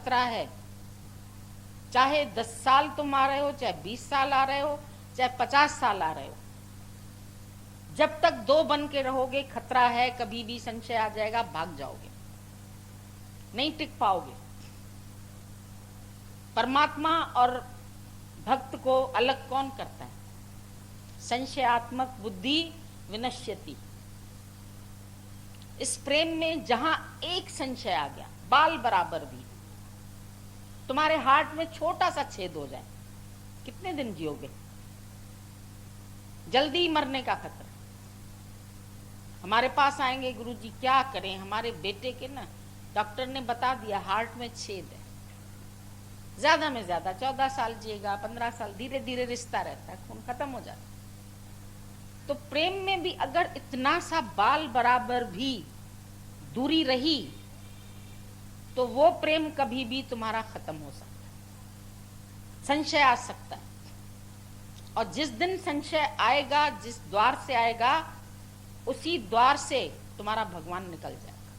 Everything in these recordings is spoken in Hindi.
खतरा है, चाहे 10 साल तुम आ रहे हो, चाहे 20 साल आ रहे हो, चाहे 50 साल आ रहे हो, जब तक दो बन के रहोगे खतरा है, कभी भी संशय आ जाएगा, भाग जाओगे, नहीं टिक पाओगे। परमात्मा और भक्त को अलग कौन करता है? संशयात्मक बुद्धि विनश्यति। इस प्रेम में जहां एक संशय आ गया, बाल बराबर भी, तुम्हारे हार्ट में छोटा सा छेद हो जाए, कितने दिन जियोगे? जल्दी मरने का खतरा। हमारे पास आएंगे, गुरुजी क्या करें, हमारे बेटे के ना डॉक्टर ने बता दिया हार्ट में छेद है, ज्यादा में ज्यादा 14 साल जिएगा, 15 साल, धीरे धीरे रिश्ता रहता है, खून खत्म हो जाता है। तो प्रेम में भी अगर इतना सा बाल बराबर भी दूरी रही तो वो प्रेम कभी भी तुम्हारा खत्म हो सकता है, संशय आ सकता है। और जिस दिन संशय आएगा, जिस द्वार से आएगा, उसी द्वार से तुम्हारा भगवान निकल जाएगा,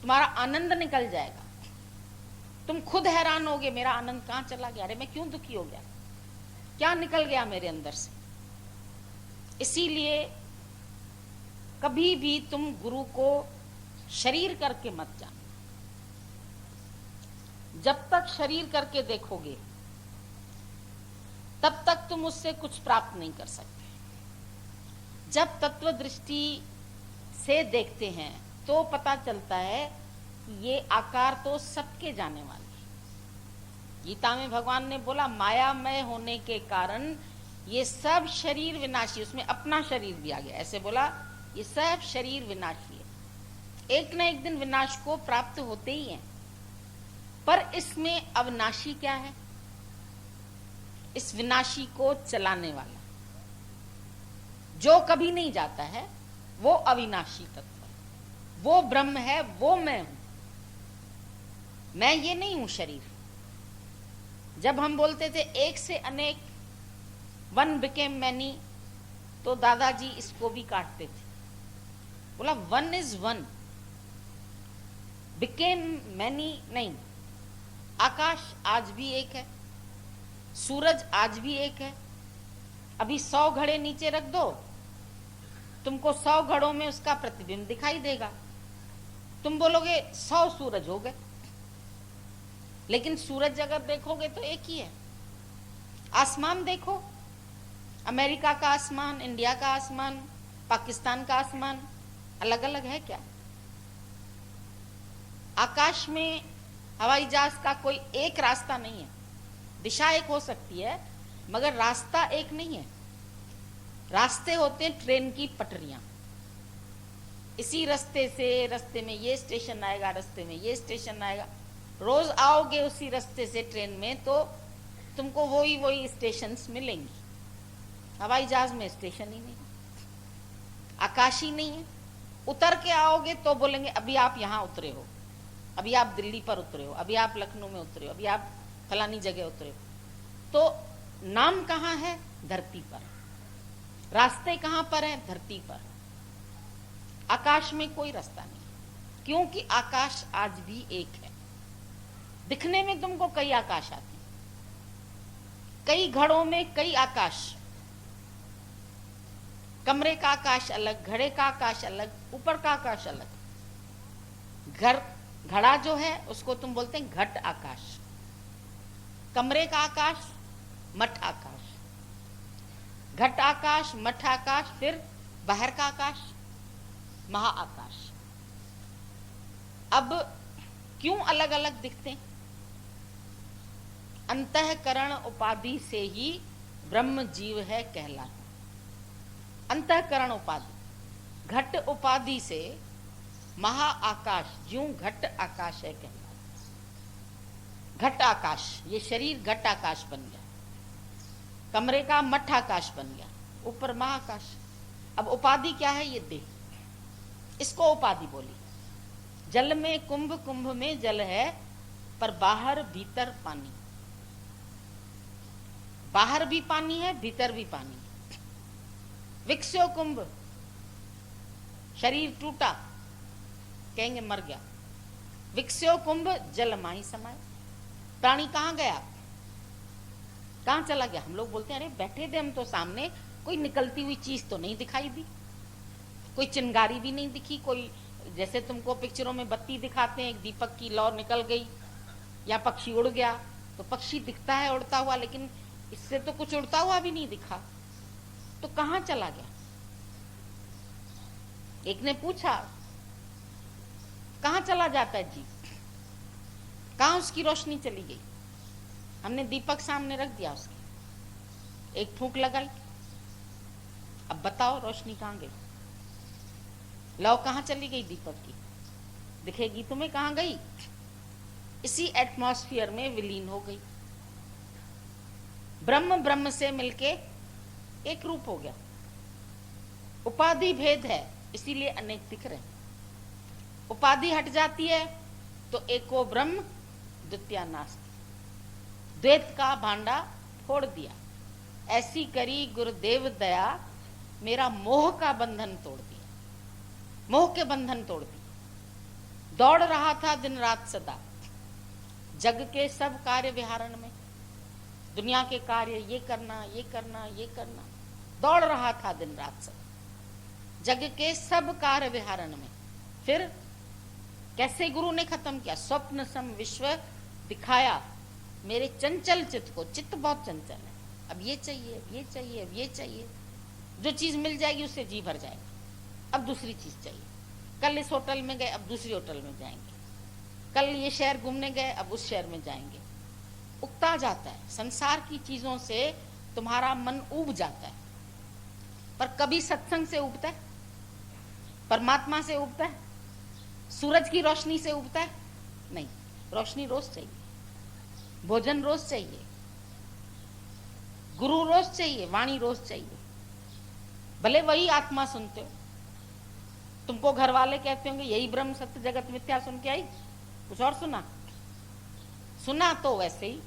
तुम्हारा आनंद निकल जाएगा। तुम खुद हैरान होगे, मेरा आनंद कहां चला गया, अरे मैं क्यों दुखी हो गया, क्या निकल गया मेरे अंदर से। इसीलिए कभी भी तुम गुरु को शरीर करके मत जानो। जब तक शरीर करके देखोगे तब तक तुम उससे कुछ प्राप्त नहीं कर सकते। जब तत्व दृष्टि से देखते हैं तो पता चलता है कि ये आकार तो सबके जाने वाले। गीता में भगवान ने बोला मायामय होने के कारण ये सब शरीर विनाशी, उसमें अपना शरीर भी आ गया, ऐसे बोला ये सब शरीर विनाशी है, एक न एक दिन विनाश को प्राप्त होते ही हैं। पर इसमें अविनाशी क्या है? इस विनाशी को चलाने वाला जो कभी नहीं जाता है वो अविनाशी तत्व है, वो ब्रह्म है, वो मैं हूं। मैं ये नहीं हूं शरीर। जब हम बोलते थे एक से अनेक, वन बिकेम मैनी, तो दादाजी इसको भी काटते थे, बोला one is one, became many नहीं। आकाश आज भी एक है, सूरज आज भी एक है। अभी 100 घड़े नीचे रख दो, तुमको 100 घड़ों में उसका प्रतिबिंब दिखाई देगा, तुम बोलोगे 100 सूरज हो गए, लेकिन सूरज अगर देखोगे तो एक ही है। आसमान देखो, अमेरिका का आसमान, इंडिया का आसमान, पाकिस्तान का आसमान अलग अलग है क्या? आकाश में हवाई जहाज का कोई एक रास्ता नहीं है, दिशा एक हो सकती है मगर रास्ता एक नहीं है। रास्ते होते हैं ट्रेन की पटरियां, इसी रास्ते से, रास्ते में ये स्टेशन आएगा, रास्ते में ये स्टेशन आएगा। रोज आओगे उसी रास्ते से ट्रेन में तो तुमको वही स्टेशंस मिलेंगी। हवाई जहाज में स्टेशन ही नहीं, आकाश ही नहीं है। उतर के आओगे तो बोलेंगे अभी आप यहाँ उतरे हो, अभी आप दिल्ली पर उतरे हो, अभी आप लखनऊ में उतरे हो, अभी आप फलानी जगह उतरे हो। तो नाम कहाँ है? धरती पर। रास्ते कहाँ पर हैं? धरती पर। आकाश में कोई रास्ता नहीं, क्योंकि आकाश आज भी एक है। दिखने में तुमको कई आकाश आते हैं, कई घड़ों में कई आकाश, कमरे का आकाश अलग, घड़े का आकाश अलग, ऊपर का आकाश अलग। घड़ा जो है उसको तुम बोलते हैं घट आकाश, कमरे का आकाश मठ आकाश, घट आकाश, मठ आकाश, फिर बाहर का आकाश महाआकाश। अब क्यों अलग अलग दिखते हैं? अंतःकरण उपाधि से ही ब्रह्म जीव है कहलाता। अंतःकरण उपाधि, घट उपाधि से महाआकाश, ज्यों घट आकाश है कहलाता। घट आकाश, ये शरीर घट आकाश बन गया, कमरे का मठ आकाश बन गया, ऊपर महाआकाश। अब उपाधि क्या है? ये देह, इसको उपाधि बोली। जल में कुंभ, कुंभ में जल है, पर बाहर भीतर पानी। बाहर भी पानी है, भीतर भी पानी है। विकस्यो कुंभ, शरीर टूटा, कहेंगे मर गया, विकस्यो कुंभ जल माही समाये। प्राणी कहाँ गया, कहाँ चला गया? हम लोग बोलते हैं अरे बैठे थे हम तो सामने, कोई निकलती हुई चीज तो नहीं दिखाई दी, कोई चिंगारी भी नहीं दिखी, कोई जैसे तुमको पिक्चरों में बत्ती दिखाते हैं एक दीपक की लौ निकल गई या पक्षी उड़ गया, तो पक्षी दिखता है उड़ता हुआ, लेकिन इससे तो कुछ उड़ता हुआ भी नहीं दिखा, तो कहाँ चला गया? एक ने पूछा कहाँ चला जाता है जीव, कहाँ उसकी रोशनी चली गई? हमने दीपक सामने रख दिया, उसकी एक फूंक लगाई, अब बताओ रोशनी कहाँ गई? लौ कहाँ चली गई दीपक की? दिखेगी तुम्हें कहाँ गई? इसी एटमॉस्फेयर में विलीन हो गई। ब्रह्म ब्रह्म से मिलके एक रूप हो गया। उपाधि भेद है इसीलिए अनेक दिख रहे हैं। उपाधि हट जाती है तो एको ब्रह्म द्वितीया नास्ति, द्वैत का भांडा फोड़ दिया। ऐसी करी गुरुदेव दया, मेरा मोह का बंधन तोड़ दिया, मोह के बंधन तोड़ दिए। दौड़ रहा था दिन रात सदा जग के सब कार्य विहारण में, दुनिया के कार्य ये करना ये करना ये करना, दौड़ रहा था दिन रात सदा जग के सब कार्य विहारण में। फिर कैसे गुरु ने खत्म किया? स्वप्न सम विश्व दिखाया मेरे चंचल चित्त को। चित्त बहुत चंचल है, अब ये चाहिए, अब ये चाहिए, अब ये चाहिए। जो चीज मिल जाएगी उससे जी भर जाएगा, अब दूसरी चीज चाहिए। कल इस होटल में गए, अब दूसरी होटल में जाएंगे। कल ये शहर घूमने गए, अब उस शहर में जाएंगे। उगता जाता है संसार की चीजों से, तुम्हारा मन उब जाता है। पर कभी सत्संग से उबता है, परमात्मा से उबता है, सूरज की रोशनी से उबता है? नहीं। रोशनी रोज चाहिए, भोजन रोज चाहिए, गुरु रोज चाहिए, वाणी रोज चाहिए। भले वही आत्मा सुनते हो, तुमको घर वाले कहते होंगे यही ब्रह्म सत्य जगत मिथ्या सुन के आई, कुछ और सुना? सुना तो वैसे ही,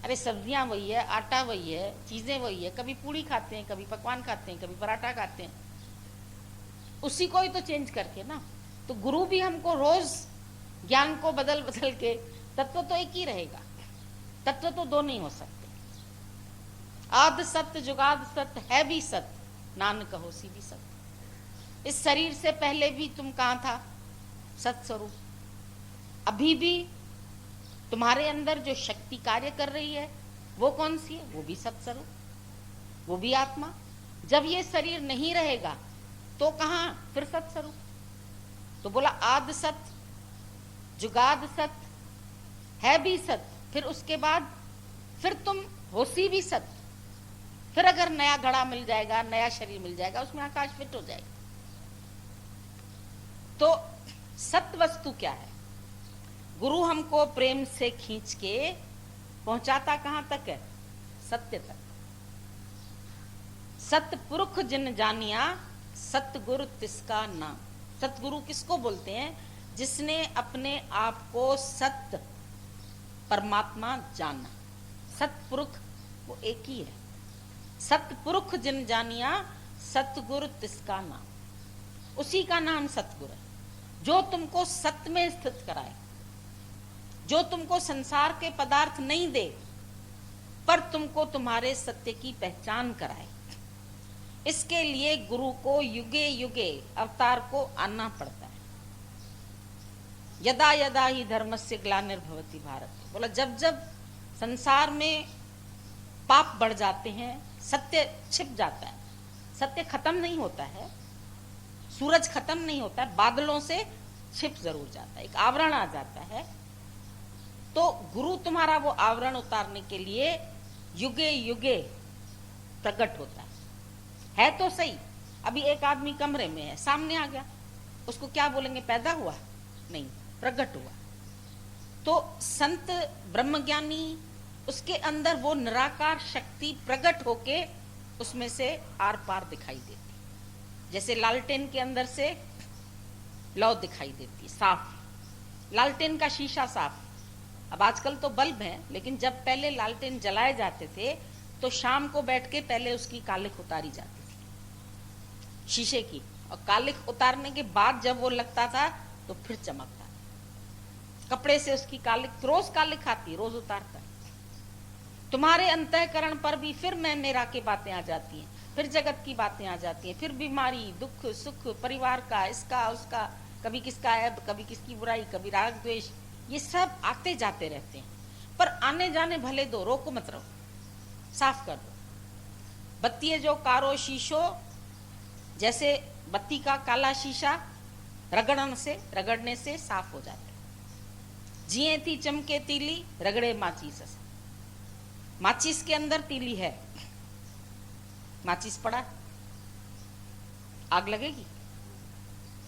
अरे सब्जियां वही है, आटा वही है, चीजें वही है, कभी पूड़ी खाते हैं, कभी पकवान खाते हैं, कभी पराठा खाते हैं, उसी को ही तो चेंज करके ना। तो गुरु भी हमको रोज ज्ञान को बदल बदल के, तत्व तो एक ही रहेगा, तत्व तो दो नहीं हो सकते। आद सत्य जुगाद सत्य है भी सत्य, नानक होसी भी सत्य। इस शरीर से पहले भी तुम कहाँ था? सत्स्वरूप। अभी भी तुम्हारे अंदर जो शक्ति कार्य कर रही है वो कौन सी है? वो भी सत्स्वरूप, वो भी आत्मा। जब ये शरीर नहीं रहेगा तो कहाँ फिर सत्स्वरूप? तो बोला आद सत्य जुगाद सत्य है भी सत्य, फिर उसके बाद फिर तुम होसी भी सत्य। फिर अगर नया घड़ा मिल जाएगा, नया शरीर मिल जाएगा, उसमें आकाश फिट हो जाएगा। तो सत्य वस्तु क्या है? गुरु हमको प्रेम से खींच के पहुंचाता कहां तक है? सत्य तक। सत्य पुरुष जिन जानिया, सतगुरु तिसका नाम। सतगुरु किसको बोलते हैं? जिसने अपने आप को सत्य परमात्मा जाना। सतपुरुष वो एक ही है। सतपुरुष जिन जानिया, सतगुरु तिसका नाम। उसी का नाम सतगुरु है, जो तुमको सत्य में स्थित कराए, जो तुमको संसार के पदार्थ नहीं दे, पर तुमको तुम्हारे सत्य की पहचान कराए। इसके लिए गुरु को युगे युगे अवतार को आना पड़ता है। यदा यदा ही धर्मस्य ग्लानिर्भवति भारत। बोला जब जब संसार में पाप बढ़ जाते हैं, सत्य छिप जाता है। सत्य खत्म नहीं होता है, सूरज खत्म नहीं होता है, बादलों से छिप जरूर जाता है, एक आवरण आ जाता है। तो गुरु तुम्हारा वो आवरण उतारने के लिए युगे युगे प्रकट होता है तो सही। अभी एक आदमी कमरे में है, सामने आ गया, उसको क्या बोलेंगे? पैदा हुआ? नहीं, प्रकट हुआ। तो संत ब्रह्मज्ञानी, उसके अंदर वो निराकार शक्ति प्रकट होके उसमें से आर पार दिखाई देती। जैसे लालटेन के अंदर से लौ दिखाई देती, साफ। लालटेन का शीशा साफ। अब आजकल तो बल्ब है, लेकिन जब पहले लालटेन जलाए जाते थे तो शाम को बैठ के पहले उसकी कालिख उतारी जाती थी शीशे की, और कालिख उतारने के बाद जब वो लगता था तो फिर चमकता। कपड़े से उसकी कालिक, रोज कालिक आती है, रोज उतारता है। तुम्हारे अंतःकरण पर भी फिर मैं मेरा की बातें आ जाती हैं, फिर जगत की बातें आ जाती हैं, फिर बीमारी, दुख, सुख, परिवार का, इसका उसका, कभी किसका ऐब, कभी किसकी बुराई, कभी राग द्वेष, ये सब आते जाते रहते हैं। पर आने जाने भले दो, रोको मत रहो, साफ कर दो। बत्ती है जो कारो शीशो, जैसे बत्ती का काला शीशा रगड़ने से साफ हो जाता है। जिए थी चमके तीली, रगड़े माचिस से। माचिस के अंदर तीली है, माचिस पड़ा, आग लगेगी?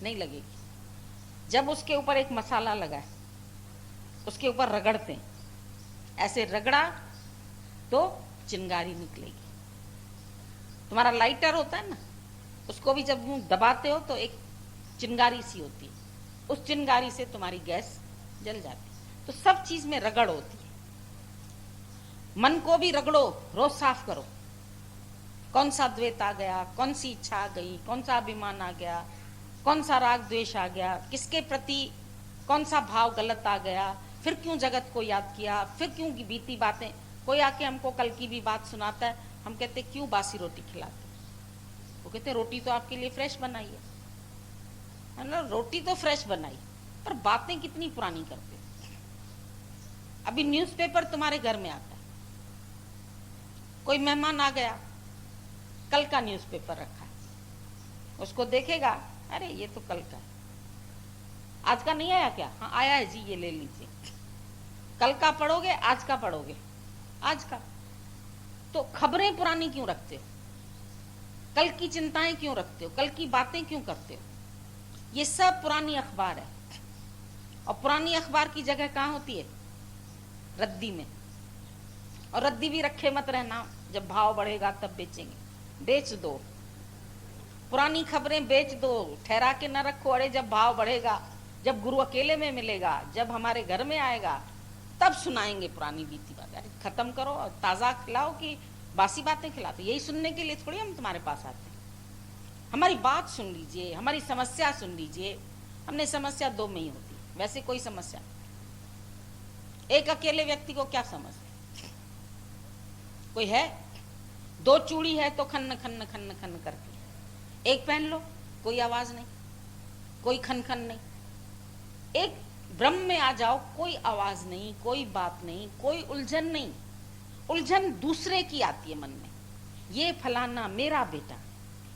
नहीं लगेगी। जब उसके ऊपर एक मसाला लगा है, उसके ऊपर रगड़ते हैं, ऐसे रगड़ा तो चिंगारी निकलेगी। तुम्हारा लाइटर होता है ना, उसको भी जब दबाते हो तो एक चिंगारी सी होती है, उस चिंगारी से तुम्हारी गैस जल जाती है। तो सब चीज में रगड़ होती है। मन को भी रगड़ो, रोज साफ करो। कौन सा द्वेष आ गया, कौन सी इच्छा आ गई, कौन सा अभिमान आ गया, कौन सा राग द्वेष आ गया, किसके प्रति कौन सा भाव गलत आ गया, फिर क्यों जगत को याद किया, फिर क्यों बीती बातें। कोई आके हमको कल की भी बात सुनाता है, हम कहते क्यों बासी रोटी खिलाते, वो कहते रोटी तो आपके लिए फ्रेश बनाई है। मतलब रोटी तो फ्रेश बनाई, पर बातें कितनी पुरानी करते। अभी न्यूज़पेपर तुम्हारे घर में आता है, कोई मेहमान आ गया, कल का न्यूज़पेपर रखा है, उसको देखेगा, अरे ये तो कल का है, आज का नहीं आया क्या? हाँ आया है जी, ये ले लीजिए। कल का पढ़ोगे, आज का पढ़ोगे, आज का। तो खबरें पुरानी क्यों रखते हो? कल की चिंताएं क्यों रखते हो? कल की बातें क्यों करते हो? ये सब पुरानी अखबार है। और पुरानी अखबार की जगह कहाँ होती है? रद्दी में। और रद्दी भी रखे मत रहना, जब भाव बढ़ेगा तब बेचेंगे। बेच दो, पुरानी खबरें बेच दो, ठहरा के ना रखो। अरे जब भाव बढ़ेगा, जब गुरु अकेले में मिलेगा, जब हमारे घर में आएगा, तब सुनाएंगे पुरानी बीती बातें। अरे खत्म करो, ताजा खिलाओ कि बासी बातें खिलाते। यही सुनने के लिए थोड़ी हम तुम्हारे पास आते हैं। हमारी बात सुन लीजिए, हमारी समस्या सुन लीजिए। हमने समस्या दो में ही होती, वैसे कोई समस्या। एक अकेले व्यक्ति को क्या समझते? कोई है? दो चूड़ी है तो खन्न खन्न खन्न खन्न करती है, एक पहन लो, कोई आवाज नहीं, कोई खन खन नहीं। एक ब्रह्म में आ जाओ, कोई आवाज नहीं, कोई बात नहीं, कोई उलझन नहीं। उलझन दूसरे की आती है मन में, ये फलाना मेरा बेटा,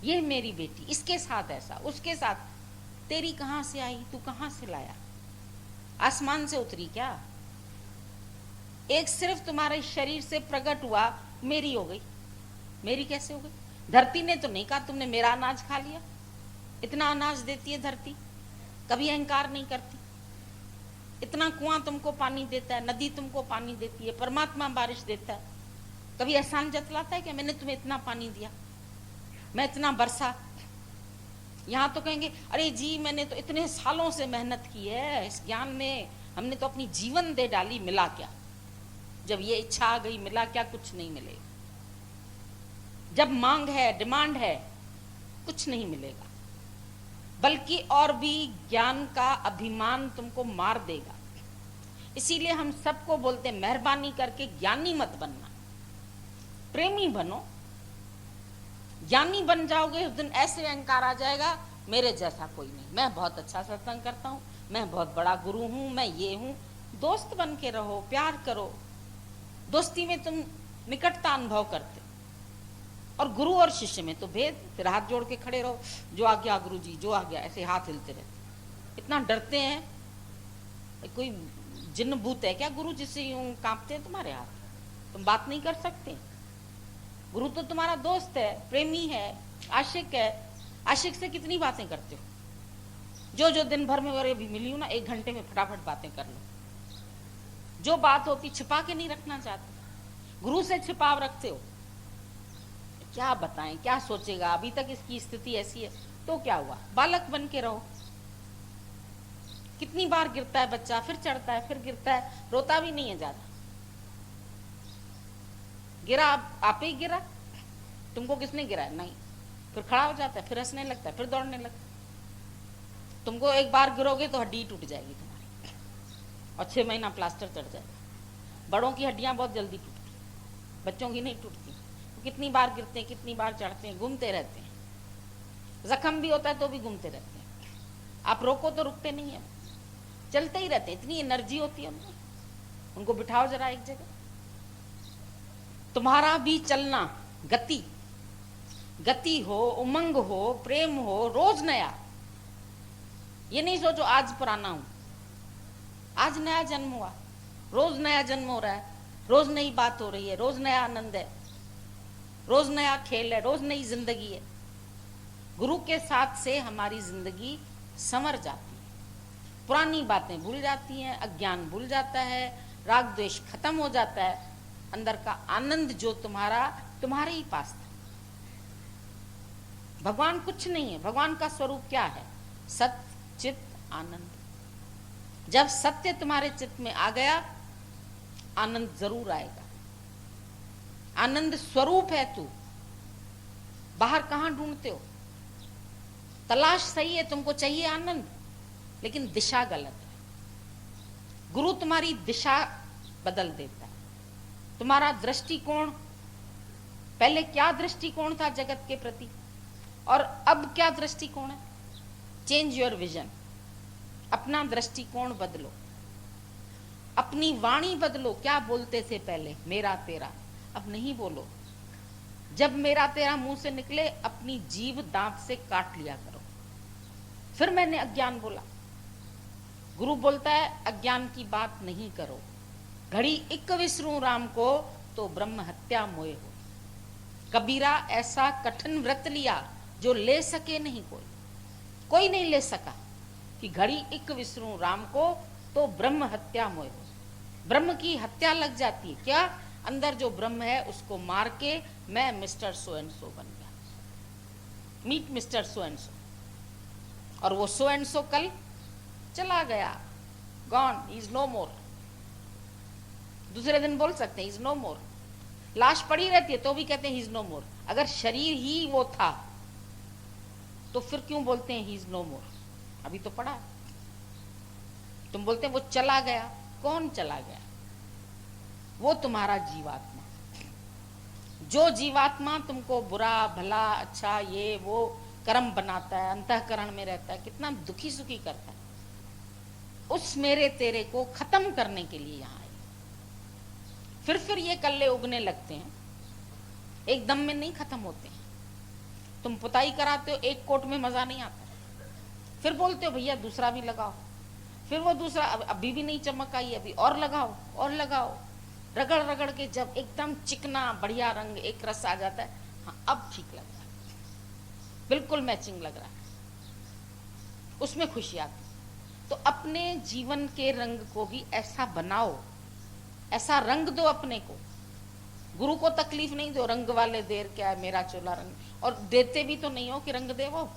ये मेरी बेटी, इसके साथ ऐसा, उसके साथ। तेरी कहां से आई, तू कहां से लाया? आसमान से उतरी क्या? एक सिर्फ तुम्हारे शरीर से प्रकट हुआ, मेरी हो गई। मेरी कैसे हो गई? धरती ने तो नहीं कहा तुमने मेरा अनाज खा लिया। इतना अनाज देती है धरती, कभी अहंकार नहीं करती। इतना कुआं तुमको पानी देता है, नदी तुमको पानी देती है, परमात्मा बारिश देता है, कभी एहसान जतलाता है कि मैंने तुम्हें इतना पानी दिया, मैं इतना बरसा। यहां तो कहेंगे अरे जी मैंने तो इतने सालों से मेहनत की है इस ज्ञान में, हमने तो अपनी जीवन दे डाली, मिला क्या? जब ये इच्छा आ गई, मिला क्या? कुछ नहीं मिलेगा। जब मांग है, डिमांड है, कुछ नहीं मिलेगा, बल्कि और भी ज्ञान का अभिमान तुमको मार देगा। इसीलिए हम सबको बोलते हैं मेहरबानी करके ज्ञानी मत बनना, प्रेमी बनो। ज्ञानी बन जाओगे उस दिन ऐसे अहंकार आ जाएगा, मेरे जैसा कोई नहीं, मैं बहुत अच्छा सत्संग करता हूं, मैं बहुत बड़ा गुरु हूं, मैं ये हूं। दोस्त बन के रहो, प्यार करो, दोस्ती में तुम निकटता अनुभव करते। और गुरु और शिष्य में तो भेद। फिर हाथ जोड़ के खड़े रहो, जो आ गया गुरु जी, जो आ गया, ऐसे हाथ हिलते रहते। इतना डरते हैं, कोई जिन्न भूत है क्या गुरु जिससे यूं कांपते हैं तुम्हारे हाथ? तुम बात नहीं कर सकते? गुरु तो तुम्हारा दोस्त है, प्रेमी है, आशिक है। आशिक से कितनी बातें करते हो? जो दिन भर में अभी मिली हूं ना, 1 घंटे में फटाफट बातें कर लो। जो बात होती छिपा के नहीं रखना चाहते, गुरु से छिपाव रखते हो। क्या बताएं, क्या सोचेगा, अभी तक इसकी स्थिति ऐसी है, तो क्या हुआ? बालक बन के रहो। कितनी बार गिरता है बच्चा, फिर चढ़ता है, फिर गिरता है, रोता भी नहीं है ज्यादा। गिरा, आप ही गिरा, तुमको किसने गिराया? नहीं। फिर खड़ा हो जाता है, फिर हंसने लगता है, फिर दौड़ने लगता है। तुमको एक बार गिरोगे तो हड्डी टूट जाएगी तुम्हारी। और 6 महीना प्लास्टर चढ़ जाएगा। बड़ों की हड्डियां बहुत जल्दी टूटती, बच्चों की नहीं टूटती। तो कितनी बार गिरते हैं, कितनी बार चढ़ते हैं, घूमते रहते हैं। जख्म भी होता है तो भी घूमते रहते हैं। आप रोको तो रुकते नहीं है, चलते ही रहते हैं। इतनी एनर्जी होती है उनमें, उनको बिठाओ जरा एक जगह। तुम्हारा भी चलना गति, गति हो, उमंग हो, प्रेम हो, रोज नया। ये नहीं सोचो आज पुराना हूं, आज नया जन्म हुआ, रोज नया जन्म हो रहा है, रोज नई बात हो रही है, रोज नया आनंद है, रोज नया खेल है, रोज नई जिंदगी है। गुरु के साथ से हमारी जिंदगी संवर जाती है, पुरानी बातें भूल जाती हैं, अज्ञान भूल जाता है, राग द्वेष खत्म हो जाता है, अंदर का आनंद जो तुम्हारे ही पास था। भगवान कुछ नहीं है, भगवान का स्वरूप क्या है? सत्य चित आनंद। जब सत्य तुम्हारे चित्त में आ गया, आनंद जरूर आएगा। आनंद स्वरूप है तू, बाहर कहां ढूंढते हो? तलाश सही है, तुमको चाहिए आनंद, लेकिन दिशा गलत है। गुरु तुम्हारी दिशा बदल देता है। तुम्हारा दृष्टिकोण, पहले क्या दृष्टिकोण था जगत के प्रति और अब क्या दृष्टिकोण है? Change your vision. अपना दृष्टिकोण बदलो, अपनी वाणी बदलो। क्या बोलते थे पहले? मेरा तेरा। अब नहीं बोलो। जब मेरा तेरा मुंह से निकले, अपनी जीभ दांत से काट लिया करो। फिर मैंने अज्ञान बोला। गुरु बोलता है अज्ञान की बात नहीं करो। घड़ी इक विसरूं राम को, तो ब्रह्म हत्या मोए हो। कबीरा ऐसा कठिन व्रत लिया जो ले सके नहीं कोई नहीं ले सका, कि घड़ी इक विसरूं राम को, तो ब्रह्म हत्या मोए हो। ब्रह्म की हत्या लग जाती है। क्या? अंदर जो ब्रह्म है उसको मार के मैं मिस्टर सो एंड सो बन गया। Meet mister so and so. और वो सो एंड सो कल चला गया, gone, he is no more. दूसरे दिन बोल सकते हैं ही इज नो मोर। लाश पड़ी रहती है तो भी कहते हैं ही इज नो मोर। अगर शरीर ही वो था तो फिर क्यों बोलते हैं ही इज नो मोर? अभी तो पड़ा है। तुम बोलते हैं वो चला गया। कौन चला गया? वो तुम्हारा जीवात्मा। जो जीवात्मा तुमको बुरा भला अच्छा ये वो कर्म बनाता है, अंतःकरण में रहता है, कितना दुखी सुखी करता है, उस मेरे तेरे को खत्म करने के लिए यहां आए। फिर ये कल्ले उगने लगते हैं, एकदम में नहीं खत्म होते हैं। तुम पुताई कराते हो, एक कोट में मजा नहीं आता, फिर बोलते हो भैया दूसरा भी लगाओ। फिर वो दूसरा अभी भी नहीं चमक आई, अभी और लगाओ और लगाओ। रगड़ रगड़ के जब एकदम चिकना बढ़िया रंग एक रस आ जाता है, हाँ अब ठीक लग रहा है, बिल्कुल मैचिंग लग रहा है, उसमें खुशी आती। तो अपने जीवन के रंग को भी ऐसा बनाओ, ऐसा रंग दो अपने को। गुरु को तकलीफ नहीं दो, रंग वाले देर क्या है, मेरा चोला रंग। और देते भी तो नहीं हो कि रंग दे वो।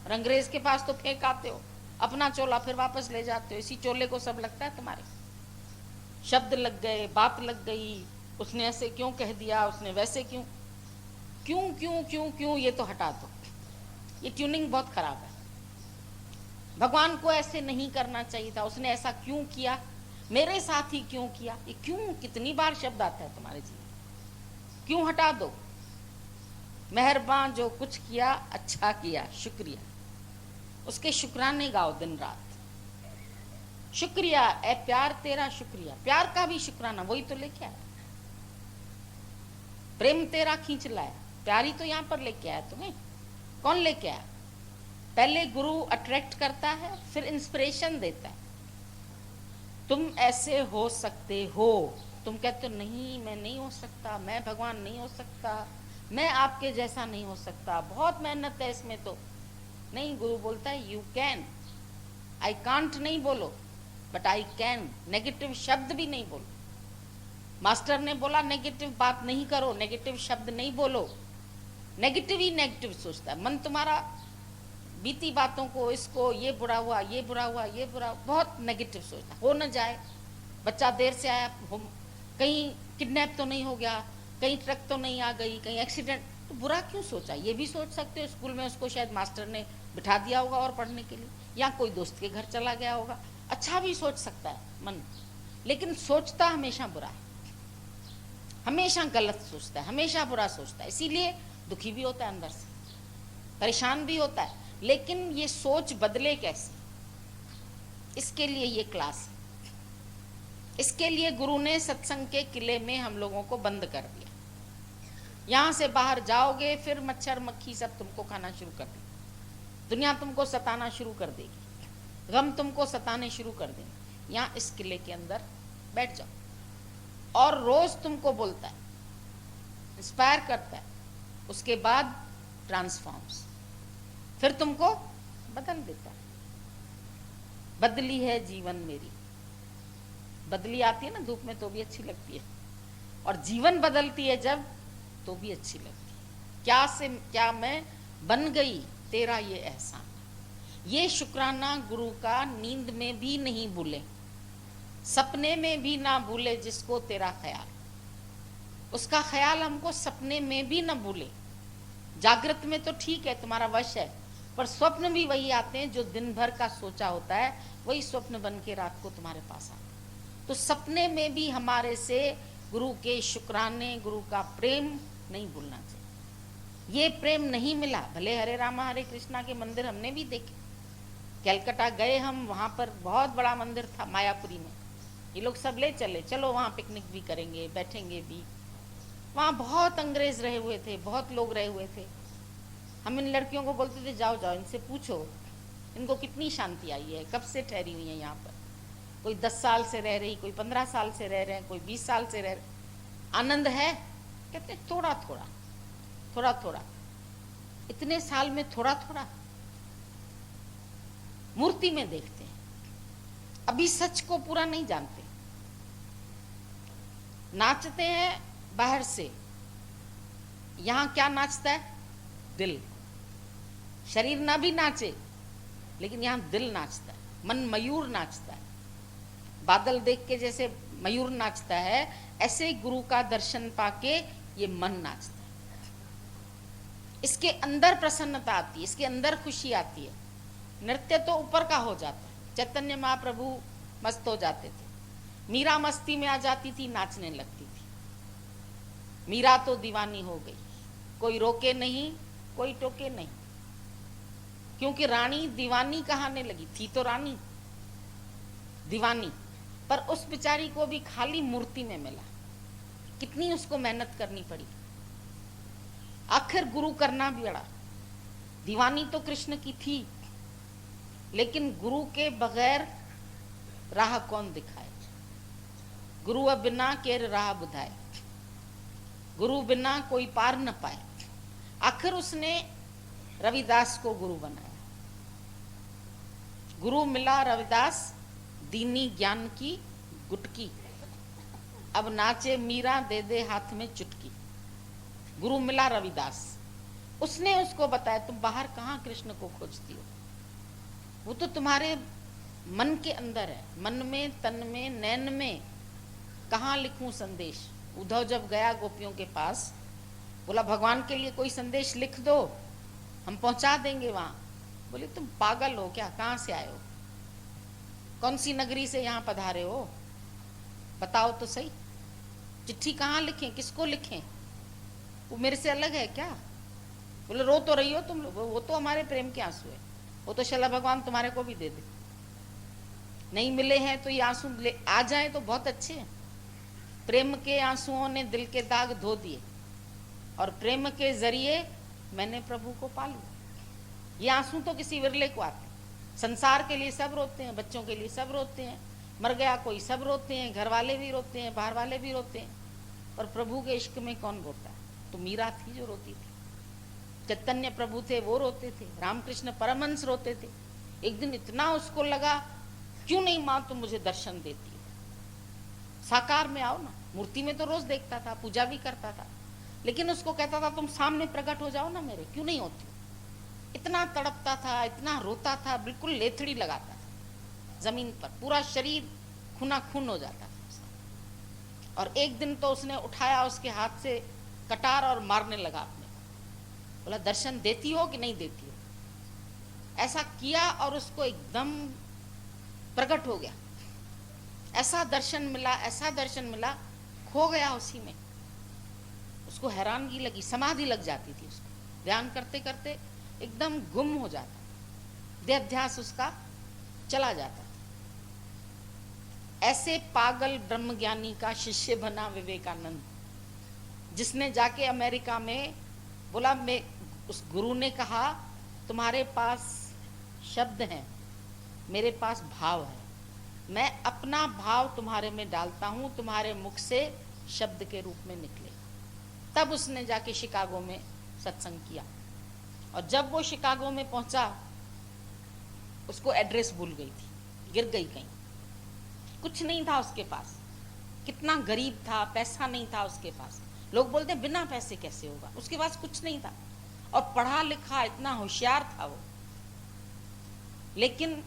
रंगरेज के पास तो फेंक आते हो, अपना चोला फिर वापस ले जाते हो। इसी चोले को सब लगता है तुम्हारे। शब्द लग गए, बात लग गई, उसने ऐसे क्यों कह दिया, उसने वैसे क्यों क्यों क्यों क्यों क्यों, ये तो हटा दो। ये ट्यूनिंग बहुत खराब है। भगवान को ऐसे नहीं करना चाहिए था, उसने ऐसा क्यों किया, मेरे साथ ही क्यों किया, ये क्यों, कितनी बार शब्द आता है तुम्हारे जीवन। क्यों हटा दो। मेहरबान जो कुछ किया, अच्छा किया, शुक्रिया। उसके शुक्राने गाओ दिन रात। शुक्रिया ए प्यार तेरा, शुक्रिया। प्यार का भी शुक्राना वही तो लेके आया। प्रेम तेरा खींच लाया, प्यार ही तो यहां पर लेके आया तुम्हें। कौन लेके आया? पहले गुरु अट्रैक्ट करता है, फिर इंस्पिरेशन देता है। तुम ऐसे हो सकते हो। तुम कहते हो नहीं मैं नहीं हो सकता, मैं भगवान नहीं हो सकता, मैं आपके जैसा नहीं हो सकता, बहुत मेहनत है इसमें तो। नहीं, गुरु बोलता है यू कैन। आई कांट नहीं बोलो, बट आई कैन। नेगेटिव शब्द भी नहीं बोलो। मास्टर ने बोला नेगेटिव बात नहीं करो, नेगेटिव शब्द नहीं बोलो। नेगेटिव ही नेगेटिव सोचता है मन तुम्हारा। बीती बातों को, इसको, ये बुरा हुआ, ये बुरा हुआ, ये बुरा, बहुत नेगेटिव सोचता। हो न जाए, बच्चा देर से आया, कहीं किडनैप तो नहीं हो गया, कहीं ट्रक तो नहीं आ गई, कहीं एक्सीडेंट, तो बुरा क्यों सोचा। ये भी सोच सकते हो स्कूल में उसको शायद मास्टर ने बिठा दिया होगा और पढ़ने के लिए, या कोई दोस्त के घर चला गया होगा अच्छा भी सोच सकता है मन, लेकिन सोचता हमेशा बुरा है, हमेशा गलत सोचता है, हमेशा बुरा सोचता है, इसीलिए दुखी भी होता है, अंदर से परेशान भी होता है। लेकिन ये सोच बदले कैसे, इसके लिए ये क्लास है। इसके लिए गुरु ने सत्संग के किले में हम लोगों को बंद कर दिया। यहां से बाहर जाओगे फिर मच्छर मक्खी सब तुमको खाना शुरू कर देगी, दुनिया तुमको सताना शुरू कर देगी, गम तुमको सताने शुरू कर देंगे। यहाँ इस किले के अंदर बैठ जाओ और रोज तुमको बोलता है, इंस्पायर करता है, उसके बाद ट्रांसफॉर्म्स, फिर तुमको बदल देता है। बदली है जीवन मेरी, बदली आती है ना धूप में तो भी अच्छी लगती है, और जीवन बदलती है जब तो भी अच्छी लगती है। क्या से क्या मैं बन गई तेरा ये एहसान, ये शुक्राना गुरु का नींद में भी नहीं भूले, सपने में भी ना भूले जिसको तेरा ख्याल, उसका ख्याल हमको सपने में भी ना भूले। जागृत में तो ठीक है तुम्हारा वश है, पर स्वप्न भी वही आते हैं जो दिन भर का सोचा होता है, वही स्वप्न बन के रात को तुम्हारे पास आते हैं। तो सपने में भी हमारे से गुरु के शुक्राने, गुरु का प्रेम नहीं भूलना चाहिए। ये प्रेम नहीं मिला, भले हरे रामा हरे कृष्णा के मंदिर हमने भी देखे, कलकत्ता गए हम, वहां पर बहुत बड़ा मंदिर था मायापुरी में, ये लोग सब ले चले, चलो वहां पिकनिक भी करेंगे, बैठेंगे भी। वहां बहुत अंग्रेज रहे हुए थे, बहुत लोग रहे हुए थे। हम इन लड़कियों को बोलते थे जाओ जाओ इनसे पूछो इनको कितनी शांति आई है, कब से ठहरी हुई है यहाँ पर। कोई 10 साल से रह रही, कोई 15 साल से रह रहे हैं, कोई 20 साल से रह रहे। आनंद है? कहते थोड़ा थोड़ा थोड़ा थोड़ा, इतने साल में थोड़ा थोड़ा। मूर्ति में देखते हैं, अभी सच को पूरा नहीं जानते। नाचते हैं बाहर से, यहां क्या नाचता है? दिल। शरीर ना भी नाचे लेकिन यहां दिल नाचता है, मन मयूर नाचता है। बादल देख के जैसे मयूर नाचता है, ऐसे गुरु का दर्शन पाके ये मन नाचता है। इसके अंदर प्रसन्नता आती है, इसके अंदर खुशी आती है। नृत्य तो ऊपर का हो जाता है। चैतन्य महाप्रभु मस्त हो जाते थे, मीरा मस्ती में आ जाती थी, नाचने लगती थी। मीरा तो दीवानी हो गई, कोई रोके नहीं, कोई टोके नहीं, क्योंकि रानी दीवानी कहाने लगी थी। तो रानी दीवानी, पर उस बेचारी को भी खाली मूर्ति में मिला। कितनी उसको मेहनत करनी पड़ी, आखिर गुरु करना भी पड़ा। दीवानी तो कृष्ण की थी, लेकिन गुरु के बगैर राह कौन दिखाए? गुरु बिना केर राह बुधाए, गुरु बिना कोई पार न पाए। आखिर उसने रविदास को गुरु बनाया। गुरु मिला रविदास, दीनी ज्ञान की गुटकी, अब नाचे मीरा दे दे हाथ में चुटकी। गुरु मिला रविदास, उसने उसको बताया तुम बाहर कहाँ कृष्ण को खोजती हो, वो तो तुम्हारे मन के अंदर है, मन में, तन में, नैन में। कहाँ लिखूं संदेश? उद्धव जब गया गोपियों के पास, बोला भगवान के लिए कोई संदेश लिख दो, हम पहुंचा देंगे वहां। बोले तुम पागल हो क्या, कहां से आए हो, कौन सी नगरी से यहाँ पधारे हो, बताओ तो सही। चिट्ठी कहाँ लिखें, किसको लिखें, वो मेरे से अलग है क्या? बोले रो तो रही हो तुम लोग, वो तो हमारे प्रेम के आंसू है, वो तो शला भगवान तुम्हारे को भी दे दे। नहीं मिले हैं तो ये आंसू ले आ जाए तो बहुत अच्छे हैं। प्रेम के आंसुओं ने दिल के दाग धो दिए, और प्रेम के जरिए मैंने प्रभु को पा लिया। ये आंसू तो किसी विरले को आते हैं। संसार के लिए सब रोते हैं, बच्चों के लिए सब रोते हैं, मर गया कोई सब रोते हैं, घर वाले भी रोते हैं, बाहर वाले भी रोते हैं, पर प्रभु के इश्क में कौन रोता है? तो मीरा थी जो रोती थी, चैतन्य प्रभु थे वो रोते थे, रामकृष्ण परमहंस रोते थे। एक दिन इतना उसको लगा, क्यों नहीं माँ तुम मुझे दर्शन देती हो, साकार में आओ ना। मूर्ति में तो रोज देखता था, पूजा भी करता था, लेकिन उसको कहता था तुम सामने प्रकट हो जाओ ना मेरे, क्यों नहीं होती? इतना तड़पता था, इतना रोता था, बिल्कुल लेथड़ी लगाता था जमीन पर, पूरा शरीर खूना खून हो जाता था। और एक दिन तो उसने उठाया उसके हाथ से कटार और मारने लगा अपने को। बोला दर्शन देती हो कि नहीं देती हो? ऐसा किया और उसको एकदम प्रकट हो गया। ऐसा दर्शन मिला, ऐसा दर्शन मिला, खो गया उसी में। उसको हैरानगी लगी, समाधि लग जाती थी उसको, ध्यान करते करते एकदम गुम हो जाता, देहाध्यास उसका चला जाता। ऐसे पागल ब्रह्मज्ञानी का शिष्य बना विवेकानंद, जिसने जाके अमेरिका में बोला, मैं उस गुरु ने कहा तुम्हारे पास शब्द हैं, मेरे पास भाव है, मैं अपना भाव तुम्हारे में डालता हूं, तुम्हारे मुख से शब्द के रूप में निकलेगा। तब उसने जाके शिकागो में सत्संग किया। और जब वो शिकागो में पहुंचा, उसको एड्रेस भूल गई थी, गिर गई कहीं, कुछ नहीं था उसके पास, कितना गरीब था, पैसा नहीं था उसके पास। लोग बोलते हैं बिना पैसे कैसे होगा, उसके पास कुछ नहीं था, और पढ़ा लिखा इतना होशियार था वो, लेकिन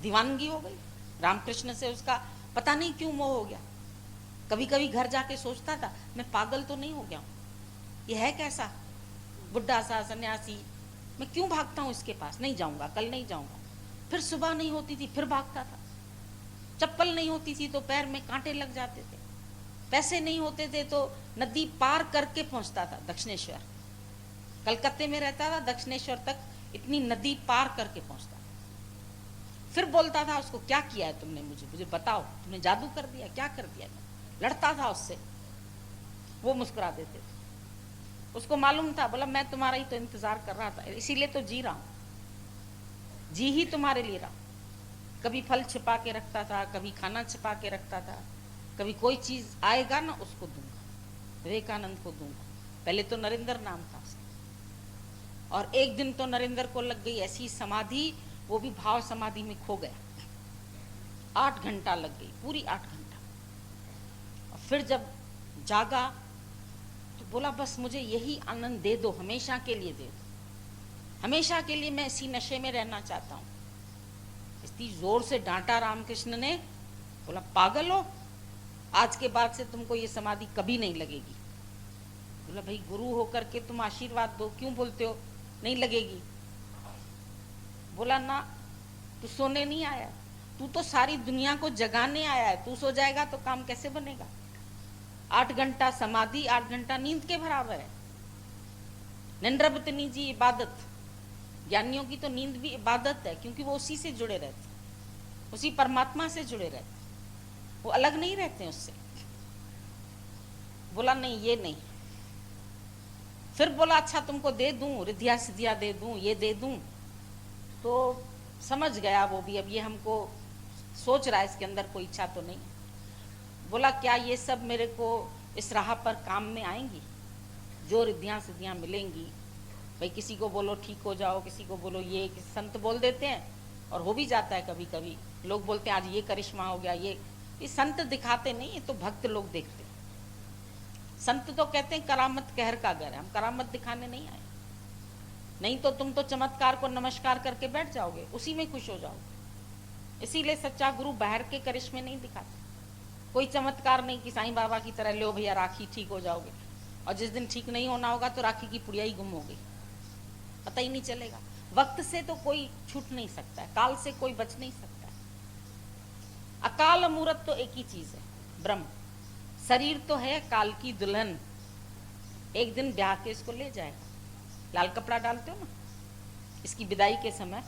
दीवानगी हो गई रामकृष्ण से, उसका पता नहीं क्यों मोह हो गया। कभी कभी घर जाके सोचता था, मैं पागल तो नहीं हो गया हूं, ये है कैसा बुढ़ा सा सन्यासी, मैं क्यों भागता हूं इसके पास, नहीं जाऊंगा, कल नहीं जाऊंगा। फिर सुबह नहीं होती थी, फिर भागता था। चप्पल नहीं होती थी तो पैर में कांटे लग जाते थे, पैसे नहीं होते थे तो नदी पार करके पहुंचता था दक्षिणेश्वर। कलकत्ते में रहता था, दक्षिणेश्वर तक इतनी नदी पार करके पहुंचता। फिर बोलता था उसको, क्या किया है तुमने, मुझे बताओ, तुमने जादू कर दिया, क्या कर दिया। लड़ता था उससे, वो मुस्कुरा देते थे। उसको मालूम था, बोला मैं तुम्हारा ही तो इंतजार कर रहा था, इसीलिए तो जी रहा हूं, जी ही तुम्हारे लिए रहा। कभी फल छिपा के रखता था, कभी खाना छिपा के रखता था, कभी कोई चीज आएगा ना उसको दूंगा, विवेकानंद को दूंगा। पहले तो नरेंद्र नाम था उसका, और एक दिन तो नरेंद्र को लग गई ऐसी समाधि, वो भी भाव समाधि में खो गया। 8 घंटा लग गई, पूरी 8 घंटा। और फिर जब जागा तो बोला, बस मुझे यही आनंद दे दो, हमेशा के लिए दे दो, हमेशा के लिए मैं इसी नशे में रहना चाहता हूं। इतनी जोर से डांटा रामकृष्ण ने, बोला पागल हो, आज के बाद से तुमको ये समाधि कभी नहीं लगेगी। बोला भाई गुरु होकर के तुम आशीर्वाद दो, क्यों बोलते हो नहीं लगेगी। बोला ना, तू सोने नहीं आया, तू तो सारी दुनिया को जगाने आया है, तू सो जाएगा तो काम कैसे बनेगा। 8 घंटा समाधि 8 घंटा नींद के बराबर है। निंद्रबतनी जी इबादत, ज्ञानियों की तो नींद भी इबादत है, क्योंकि वो उसी से जुड़े रहते, उसी परमात्मा से जुड़े रहते, वो अलग नहीं रहते उससे। बोला नहीं, ये नहीं। फिर बोला अच्छा तुमको दे दूं, रिद्धिया सिद्धिया दे दूं, ये दे दूं। तो समझ गया वो भी, अब ये हमको सोच रहा है इसके अंदर कोई इच्छा तो नहीं। बोला क्या ये सब मेरे को इस राह पर काम में आएंगी, जो रिद्धियां सिद्धियां मिलेंगी। भाई किसी को बोलो ठीक हो जाओ, किसी को बोलो ये, किसी संत बोल देते हैं, और हो भी जाता है कभी कभी। लोग बोलते हैं आज ये करिश्मा हो गया, ये संत दिखाते नहीं, ये तो भक्त लोग देखते हैं। संत तो कहते हैं करामत कहर का घर है, हम करामत दिखाने नहीं आए। नहीं तो तुम तो चमत्कार को नमस्कार करके बैठ जाओगे, उसी में खुश हो जाओगे। इसीलिए सच्चा गुरु बाहर के करिश्मे नहीं दिखाते, कोई चमत्कार नहीं कि साईं बाबा की तरह लो भैया राखी ठीक हो जाओगे, और जिस दिन ठीक नहीं होना होगा तो राखी की पुड़िया ही गुम हो गई, पता ही नहीं चलेगा। वक्त से तो कोई छूट नहीं सकता है, काल से कोई बच नहीं सकता है। अकाल मूरत तो एक ही चीज है, ब्रह्म। शरीर तो है काल की दुल्हन, एक दिन ब्याह के इसको ले जाएगा। लाल कपड़ा डालते हो ना, इसकी विदाई के समय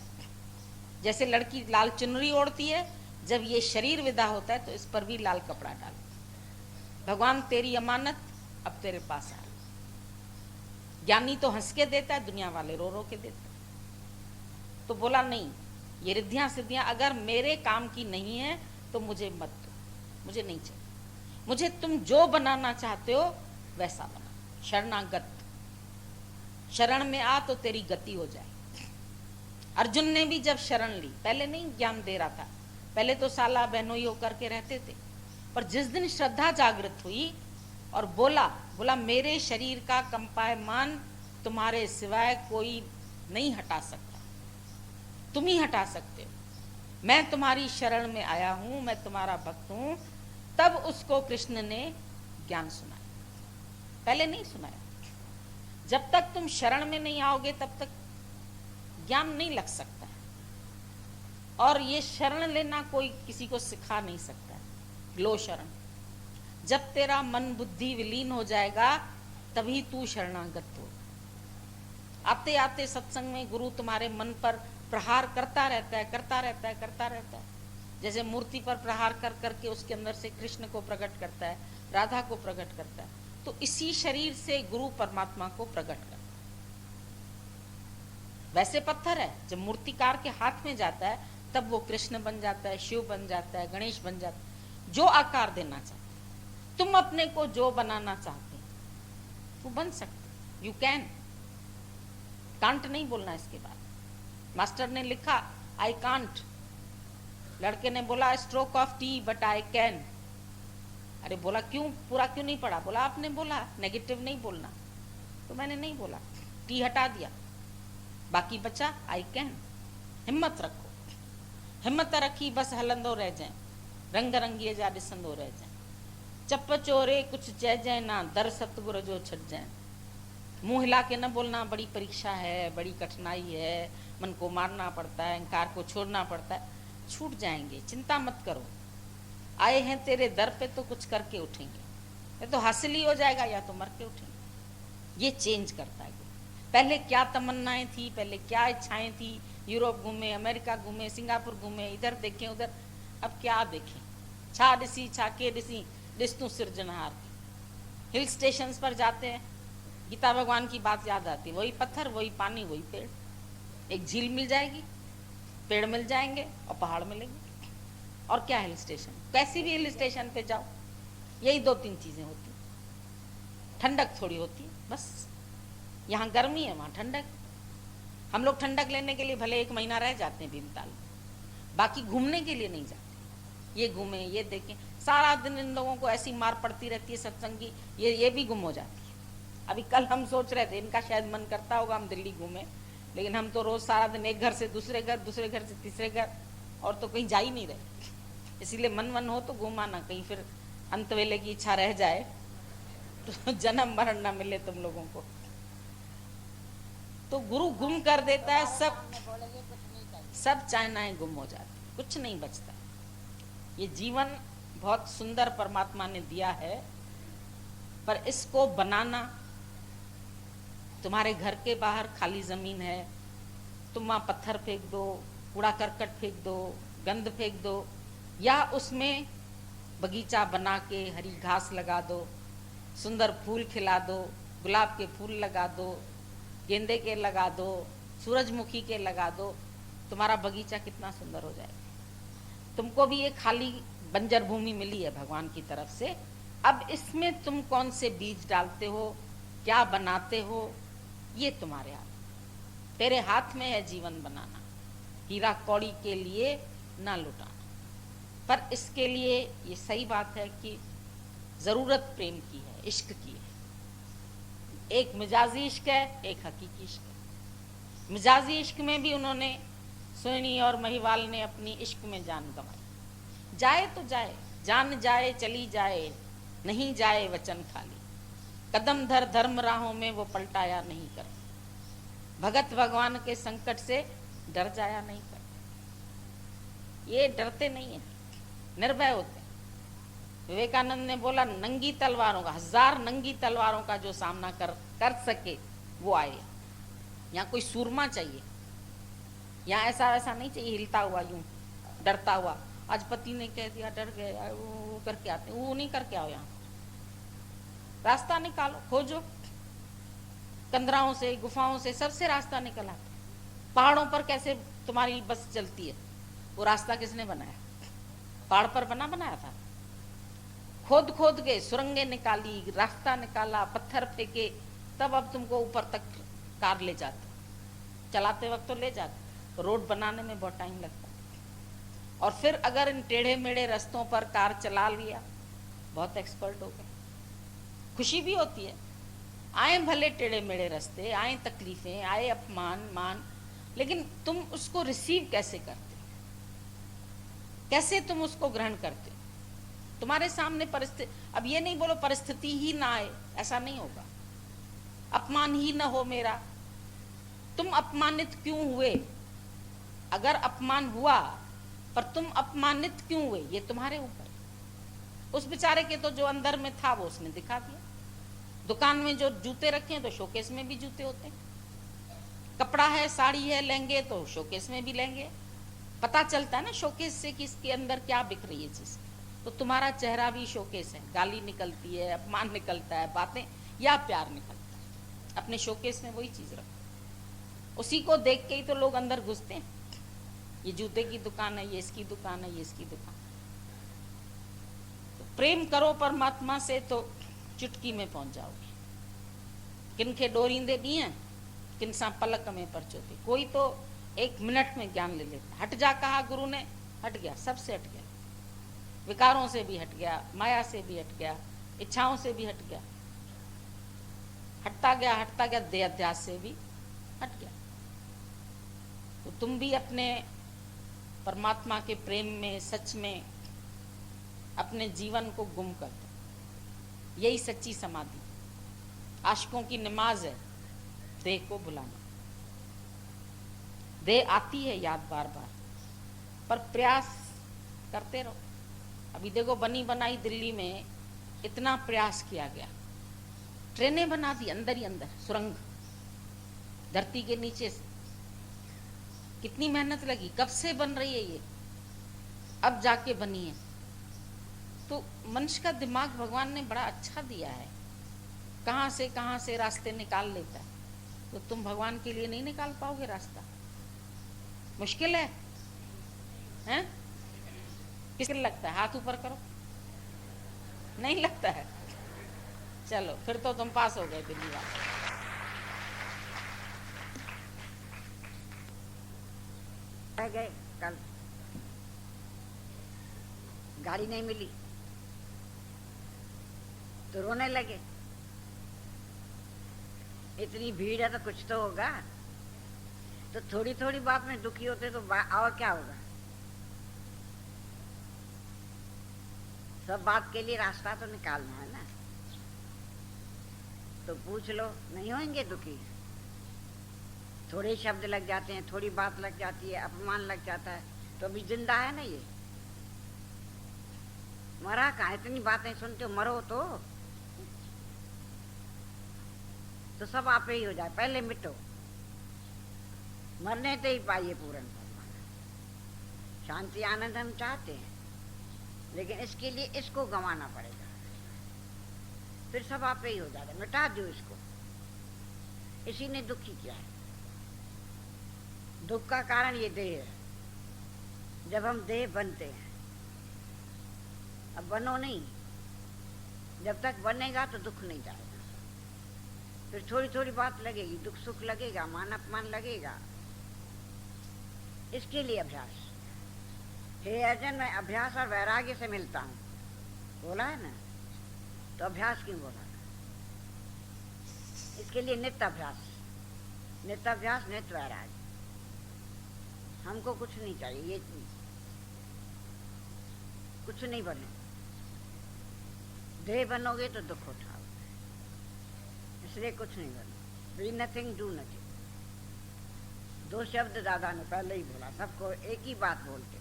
जैसे लड़की लाल चुनरी ओढ़ती है, जब ये शरीर विदा होता है तो इस पर भी लाल कपड़ा डाल। भगवान तेरी अमानत अब तेरे पास आ रही। ज्ञानी तो हंस के देता है, दुनिया वाले रो रो के देते। तो बोला नहीं, ये रिद्धियां सिद्धियां अगर मेरे काम की नहीं है तो मुझे मत दो, मुझे नहीं चाहिए। मुझे तुम जो बनाना चाहते हो वैसा बना। शरणागत, शरण में आ तो तेरी गति हो जाए। अर्जुन ने भी जब शरण ली, पहले नहीं ज्ञान दे रहा था, पहले तो साला बहनोई होकर के रहते थे, पर जिस दिन श्रद्धा जागृत हुई और बोला मेरे शरीर का कंपायमान तुम्हारे सिवाय कोई नहीं हटा सकता, तुम ही हटा सकते हो, मैं तुम्हारी शरण में आया हूं, मैं तुम्हारा भक्त हूं। तब उसको कृष्ण ने ज्ञान सुनाया, पहले नहीं सुनाया। जब तक तुम शरण में नहीं आओगे तब तक ज्ञान नहीं लग सकता है। और ये शरण लेना कोई किसी को सिखा नहीं सकता है। लो शरण, जब तेरा मन बुद्धि विलीन हो जाएगा तभी तू शरणागत हो। आते आते सत्संग में गुरु तुम्हारे मन पर प्रहार करता रहता है, करता रहता है, करता रहता है। जैसे मूर्ति पर प्रहार कर करके उसके अंदर से कृष्ण को प्रकट करता है, राधा को प्रकट करता है, तो इसी शरीर से गुरु परमात्मा को प्रकट करता है। वैसे पत्थर है, जब मूर्तिकार के हाथ में जाता है तब वो कृष्ण बन जाता है, शिव बन जाता है, गणेश बन जाता है। जो आकार देना चाहते, तुम अपने को जो बनाना चाहते वो बन सकते। यू कैन, कांट नहीं बोलना इसके बाद। मास्टर ने लिखा आई कांट, लड़के ने बोला stroke of T but I can. अरे बोला क्यों, पूरा क्यों नहीं पढ़ा? बोला आपने बोला नेगेटिव नहीं बोलना, तो मैंने नहीं बोला, टी हटा दिया, बाकी बचा आई कैन। हिम्मत रखो, हिम्मत रखी बस हलंदो रह जाए, रंग रंगीअ जा ॾिसंदो रह जाए, चप चोरे कुछ चइजांइ ना, दर सतगुर जो छॾजांइ। मुंह हिला के न बोलना, बड़ी परीक्षा है, बड़ी कठिनाई है, मन को मारना पड़ता है, अहंकार को छोड़ना पड़ता है, छूट जाएंगे, चिंता मत करो। आए हैं तेरे दर पे तो कुछ करके उठेंगे, या तो हासिल ही हो जाएगा या तो मर के उठेंगे। ये चेंज करता है। पहले क्या तमन्नाएं थी, पहले क्या इच्छाएं थी, यूरोप घूमे, अमेरिका घूमे, सिंगापुर घूमे, इधर देखें उधर, अब क्या देखें? छा ॾिसी छा के ॾिसी, ॾिस तूं सिरजनहार। हिल स्टेशन पर जाते हैं, गीता भगवान की बात याद आती, वही पत्थर, वही पानी, वही पेड़। एक झील मिल जाएगी, पेड़ मिल जाएंगे और पहाड़ मिलेंगे। और क्या हिल स्टेशन? कैसी भी हिल स्टेशन पे जाओ, यही दो तीन चीजें होती, ठंडक थोड़ी होती है बस। यहाँ गर्मी है, वहाँ ठंडक। हम लोग ठंडक लेने के लिए भले 1 महीना रह जाते हैं भीमताल, बाकी घूमने के लिए नहीं जाते। ये घूमें, ये देखें, सारा दिन इन लोगों को ऐसी मार पड़ती रहती है सत्संग की, ये भी गुम हो जाती है। अभी कल हम सोच रहे थे, इनका शायद मन करता होगा हम दिल्ली घूमें, लेकिन हम तो रोज सारा दिन एक घर से दूसरे घर, दूसरे घर से तीसरे घर, और तो कहीं जा ही नहीं रहे। इसीलिए मन हो तो घूमाना, कहीं फिर अंत वेले की इच्छा रह जाए तो जन्म मरण ना मिले तुम लोगों को। तो गुरु गुम कर देता है, सब चाहनाएं गुम हो जाती, कुछ नहीं बचता। ये जीवन बहुत सुंदर परमात्मा ने दिया है, पर इसको बनाना, तुम्हारे घर के बाहर खाली जमीन है, तुम वहां पत्थर फेंक दो, कूड़ा करकट फेंक दो, गंद फेंक दो, या उसमें बगीचा बना के हरी घास लगा दो, सुंदर फूल खिला दो, गुलाब के फूल लगा दो, गेंदे के लगा दो, सूरजमुखी के लगा दो, तुम्हारा बगीचा कितना सुंदर हो जाएगा। तुमको भी ये खाली बंजर भूमि मिली है भगवान की तरफ से, अब इसमें तुम कौन से बीज डालते हो, क्या बनाते हो, ये तुम्हारे हाथ। तेरे हाथ में है जीवन बनाना, हीरा कौड़ी के लिए ना लुटाना। पर इसके लिए ये सही बात है कि जरूरत प्रेम की है, इश्क की है। एक मिजाजी इश्क है, एक हकीकी इश्क है। मिजाजी इश्क में भी उन्होंने, सोनी और महिवाल ने अपनी इश्क में जान गंवाई। जाए तो जाए, जान जाए चली जाए, नहीं जाए वचन खाली, कदम धर धर्म राहों में वो पलटाया नहीं कर, भगत भगवान के संकट से डर जाया नहीं कर। ये डरते नहीं है, निर्भय होते हैं। विवेकानंद ने बोला नंगी तलवारों का, 1000 नंगी तलवारों का जो सामना कर सके वो आए। यहाँ कोई सूरमा चाहिए, यहाँ ऐसा वैसा नहीं चाहिए हिलता हुआ यूं डरता हुआ, आज पति ने कह दिया डर गए, वो करके आते, वो नहीं करके आओ। यहाँ रास्ता निकालो, खोजो, कंदराओं से, गुफाओं से, सबसे रास्ता निकल आता। पहाड़ों पर कैसे तुम्हारी बस चलती है, वो रास्ता किसने बनाया? पहाड़ पर बनाया था। खोद खोद के सुरंगें निकाली, रास्ता निकाला, पत्थर फेंके, तब अब तुमको ऊपर तक कार ले जाते। चलाते वक्त तो ले जाते, रोड बनाने में बहुत टाइम लगता है। और फिर अगर इन टेढ़े मेढ़े रास्तों पर कार चला लिया, बहुत एक्सपर्ट हो गए। खुशी भी होती है, आए भले टेढ़े मेढ़े रास्ते, आए तकलीफें, आए अपमान मान, लेकिन तुम उसको रिसीव कैसे करते, कैसे तुम उसको ग्रहण करते? तुम्हारे सामने परिस्थिति, अब ये नहीं बोलो परिस्थिति ही ना आए, ऐसा नहीं होगा। अपमान ही ना हो मेरा, तुम अपमानित क्यों हुए? अगर अपमान हुआ पर तुम अपमानित क्यों हुए ये तुम्हारे ऊपर। उस बेचारे के तो जो अंदर में था वो उसने दिखा दिया। दुकान में जो जूते रखे हैं तो शोकेस में भी जूते होते हैं, कपड़ा है, साड़ी है, लहंगे तो शोकेस में भी लहंगे। पता चलता है ना शोकेस से कि इसके अंदर क्या बिक रही है चीज। तो तुम्हारा चेहरा भी शोकेस है, गाली निकलती है, अपमान निकलता है, बातें या प्यार निकलता है। अपने शोकेस में वही चीज रखो, उसी को देख के ही तो लोग अंदर घुसते हैं। ये जूते की दुकान है, ये इसकी दुकान है, ये इसकी दुकान। तो प्रेम करो परमात्मा से तो चुटकी में पहुंच जाओगे। किनखे डोरींदे ॾींहं किन सां पलक में परचो थे। कोई तो 1 मिनट में ज्ञान ले लेता। हट जा कहा गुरु ने, हट गया, सबसे हट गया, विकारों से भी हट गया, माया से भी हट गया, इच्छाओं से भी हट गया, हटता गया देह अध्यास से भी हट गया। तो तुम भी अपने परमात्मा के प्रेम में, सच में अपने जीवन को गुम कर दो। यही सच्ची समाधि, आशिकों की नमाज है, देह को भुलाना। देह आती है याद बार बार, पर प्रयास करते रहो। अभी देखो बनी बनाई दिल्ली में इतना प्रयास किया गया, ट्रेनें बना दी अंदर ही अंदर, सुरंग धरती के नीचे से। कितनी मेहनत लगी, कब से बन रही है ये, अब जाके बनी है। तो मनुष्य का दिमाग भगवान ने बड़ा अच्छा दिया है, कहाँ से रास्ते निकाल लेता है। तो तुम भगवान के लिए नहीं निकाल पाओगे रास्ता, मुश्किल है, हैं? किसके लगता है? हाथ ऊपर करो। नहीं लगता है? चलो फिर तो तुम पास हो गए दिल्ली वाले। रह गए कल, गाड़ी नहीं मिली तो रोने लगे। इतनी भीड़ है तो कुछ तो होगा। तो थोड़ी थोड़ी बात में दुखी होते तो और क्या होगा। सब बात के लिए रास्ता तो निकालना है ना। तो पूछ लो, नहीं होंगे दुखी। थोड़े शब्द लग जाते हैं, थोड़ी बात लग जाती है, अपमान लग जाता है, तो अभी जिंदा है ना ये। मरा कहाँ? इतनी बातें सुनते हो, मरो तो सब आप ही हो जाए, पहले मिटो। मरने तो ही पाइए पूर्ण परमात्मा। शांति आनंद हम चाहते हैं, लेकिन इसके लिए इसको गंवाना पड़ेगा, फिर सब आप ही हो जाएगा। मिटा दो इसको। इसी ने दुखी किया है। दुख का कारण ये देह है। जब हम देह बनते हैं, अब बनो नहीं, जब तक बनेगा तो दुख नहीं जाएगा। फिर थोड़ी थोड़ी बात लगेगी, दुख सुख लगेगा, मान अपमान लगेगा। इसके लिए अभ्यास। हे अर्जुन, मैं अभ्यास और वैराग्य से मिलता हूँ, बोला है ना। तो अभ्यास क्यों बोला? इसके लिए नित्य अभ्यास, नित्य वैराग्य। हमको कुछ नहीं चाहिए, ये कुछ नहीं बने। देह बनोगे तो दुख उठाओगे, इसलिए कुछ नहीं बनो। Be nothing, do nothing. 2 शब्द दादा ने पहले ही बोला, सबको एक ही बात बोलते,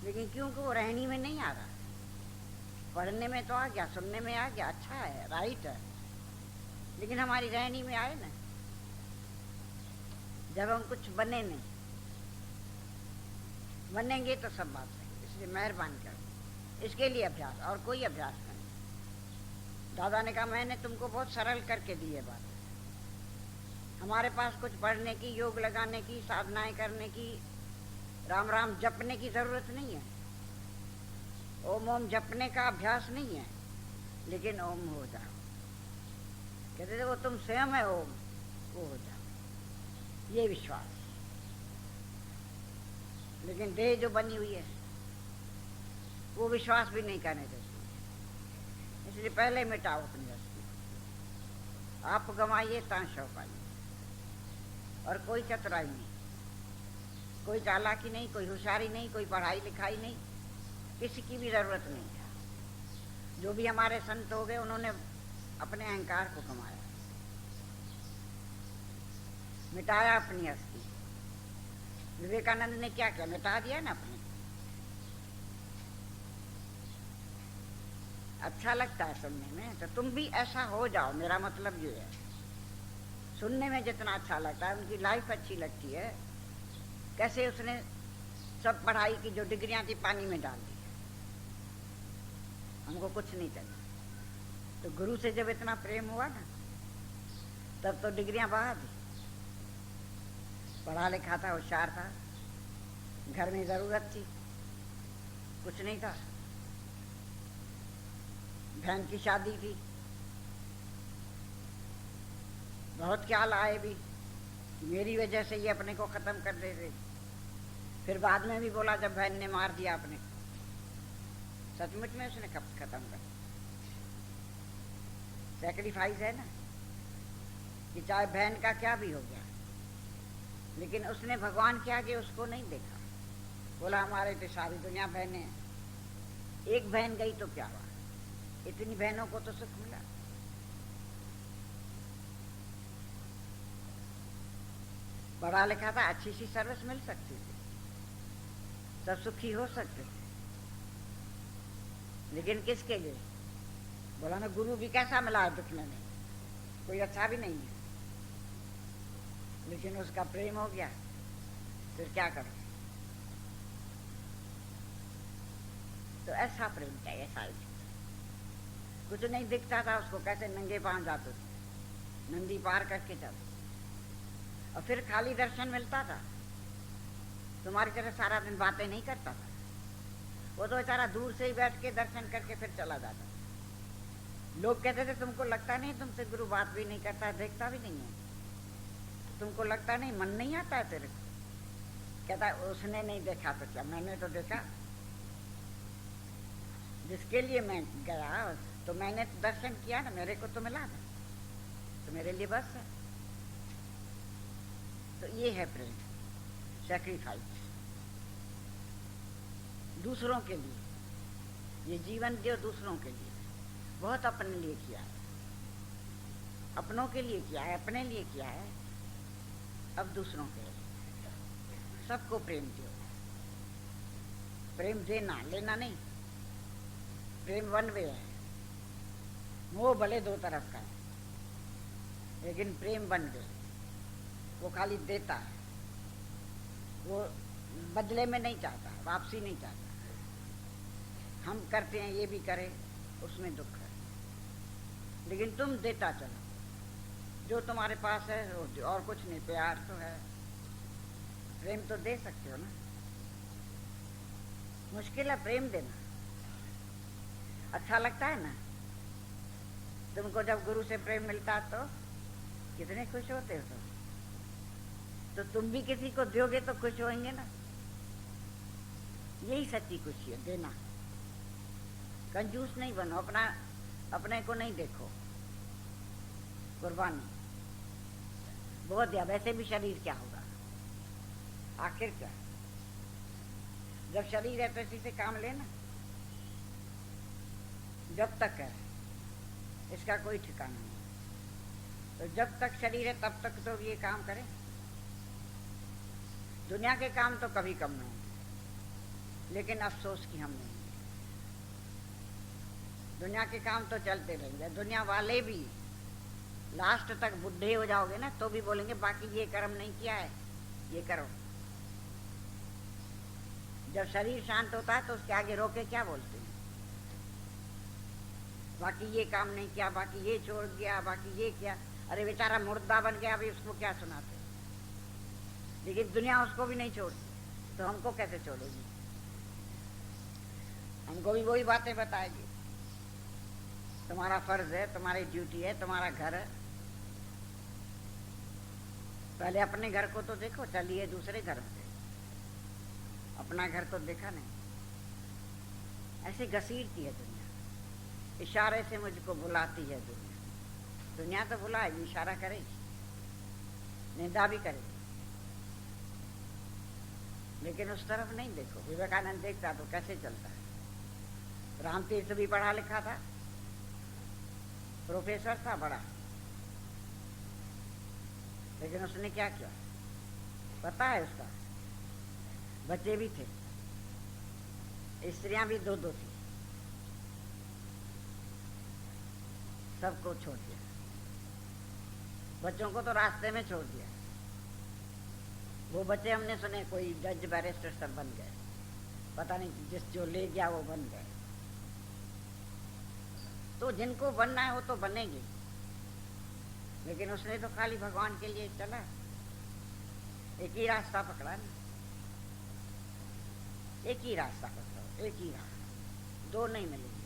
लेकिन क्योंकि वो रहनी में नहीं आ रहा। पढ़ने में तो आ गया, सुनने में आ गया, अच्छा है, राइट है, लेकिन हमारी रहनी में आए ना। जब हम कुछ बने नहीं, बनेंगे तो सब बात है। इसलिए मेहरबान कर, इसके लिए अभ्यास, और कोई अभ्यास नहीं। दादा ने कहा मैंने तुमको बहुत सरल करके दी है बात। हमारे पास कुछ पढ़ने की, योग लगाने की, साधनाएं करने की, राम राम जपने की जरूरत नहीं है। ओम ओम जपने का अभ्यास नहीं है, लेकिन ओम हो जाओ। कहते थे वो तुम स्वयं है ओम, वो हो जाओ, ये विश्वास। लेकिन देह जो बनी हुई है वो विश्वास भी नहीं करने देती। इसलिए पहले मिटाओ अपनी हस्ती। आप गंवाइए ताशो पाइए। और कोई चतुराई नहीं, कोई चालाकी नहीं, कोई होशियारी नहीं, कोई पढ़ाई लिखाई नहीं, किसी की भी जरूरत नहीं है। जो भी हमारे संत हो गए उन्होंने अपने अहंकार को कमाया, मिटाया अपनी हस्ती। विवेकानंद ने क्या किया, मिटा दिया ना अपने। अच्छा लगता है सुनने में, तो तुम भी ऐसा हो जाओ, मेरा मतलब ये है। सुनने में जितना अच्छा लगता है, उनकी लाइफ अच्छी लगती है। कैसे उसने सब पढ़ाई की जो डिग्रियां थी पानी में डाल दी, हमको कुछ नहीं चाहिए। तो गुरु से जब इतना प्रेम हुआ ना, तब तो डिग्रियां बहा दी। पढ़ा लिखा था, होशियार था, घर में जरूरत थी, कुछ नहीं था, बहन की शादी थी, बहुत ख्याल आए भी कि मेरी वजह से ये अपने को खत्म कर दे रहे। फिर बाद में भी बोला जब बहन ने मार दिया अपने, सचमुच में उसने कब खत्म कर। सैक्रिफाइस है ना, कि चाहे बहन का क्या भी हो गया, लेकिन उसने भगवान के आगे उसको नहीं देखा। बोला हमारे तो सारी दुनिया बहनें हैं, एक बहन गई तो क्या हुआ, इतनी बहनों को तो सुख मिला। पढ़ा लिखा था, अच्छी सी सर्विस मिल सकती थी, सब सुखी हो सकते थे, लेकिन किसके लिए? बोला ना गुरु भी कैसा मिला है दुख में, कोई अच्छा भी नहीं है, लेकिन उसका प्रेम हो गया, फिर क्या करो। तो ऐसा प्रेम चाहिए, ऐसा ही। कुछ नहीं दिखता था उसको, कैसे नंगे पांव जाते थे, नंदी पार करके जाते, और फिर खाली दर्शन मिलता था। तुम्हारी तरह सारा दिन बातें नहीं करता था, वो तो बेचारा दूर से ही बैठ के दर्शन करके फिर चला जाता। लोग कहते थे तुमको लगता नहीं तुमसे गुरु बात भी नहीं करता है, देखता भी नहीं है, तुमको लगता नहीं, मन नहीं आता है तेरे को? कहता उसने नहीं देखा तो क्या, मैंने तो देखा। जिसके लिए मैं गया तो मैंने तो दर्शन किया ना, मेरे को तो मिला ना, तो मेरे लिए बस है। तो ये है प्रेम, सैक्रिफाइस दूसरों के लिए। ये जीवन जो दूसरों के लिए, बहुत अपने लिए किया है, अपनों के लिए किया है, अपने लिए किया है, अब दूसरों के लिए। सबको प्रेम दो, प्रेम देना लेना नहीं। प्रेम वन वे है, मोह भले दो तरफ का है, लेकिन प्रेम वन वे, वो खाली देता है, वो बदले में नहीं चाहता, वापसी नहीं चाहता। हम करते हैं ये भी करें, उसमें दुख है, लेकिन तुम देता चलो, जो तुम्हारे पास है और कुछ नहीं। प्यार तो है, प्रेम तो दे सकते हो ना, मुश्किल है प्रेम देना। अच्छा लगता है ना तुमको जब गुरु से प्रेम मिलता, तो कितने खुश होते हो तुम। तो तुम भी किसी को दोगे तो खुश होंगे ना, यही सच्ची खुशी है, देना। कंजूस नहीं बनो, अपने को नहीं देखो, कुर्बानी बहुत दिया। वैसे भी शरीर क्या होगा, आखिर क्या, जब शरीर है तो इसी से काम लेना। जब तक है इसका कोई ठिकाना नहीं, तो जब तक शरीर है तब तक तो ये काम करें। दुनिया के काम तो कभी कम नहीं होंगे, लेकिन अफसोस कि हम नहीं। दुनिया के काम तो चलते रहेंगे, दुनिया वाले भी लास्ट तक बुढ़े हो जाओगे ना तो भी बोलेंगे बाकी ये कर्म नहीं किया है, ये करो। जब शरीर शांत होता है तो उसके आगे रोके क्या बोलते हैं, बाकी ये काम नहीं किया, बाकी ये छोड़ दिया, बाकी ये किया। अरे बेचारा मुर्दा बन गया, अभी उसको क्या सुनाते। लेकिन दुनिया उसको भी नहीं छोड़ती, तो हमको कैसे छोड़ेगी? हमको भी वही बातें बताएगी। तुम्हारा फर्ज है, तुम्हारी ड्यूटी है, तुम्हारा घर है। पहले अपने घर को तो देखो, चलिए दूसरे घर पे, अपना घर तो देखा नहीं। ऐसे घसीटती है दुनिया, इशारे से मुझको बुलाती है दुनिया। दुनिया तो बुलाएगी, इशारा करेगी, निंदा भी करेगी, लेकिन उस तरफ नहीं देखो। विवेकानंद देखता तो कैसे चलता है। रामतीर्थ भी पढ़ा लिखा था, प्रोफेसर था बड़ा, लेकिन उसने क्या किया पता है उसका? बच्चे भी थे, स्त्रियां भी दो दो थी, सबको छोड़ दिया। बच्चों को तो रास्ते में छोड़ दिया। वो बच्चे हमने सुने कोई जज बैरिस्टर सब बन गए, पता नहीं जिस जो ले गया वो बन गए। तो जिनको बनना है वो तो बनेंगे, लेकिन उसने तो खाली भगवान के लिए चला, एक ही रास्ता पकड़ा ना, एक ही रास्ता पकड़ो, एक ही रास्ता, दो नहीं मिलेंगे,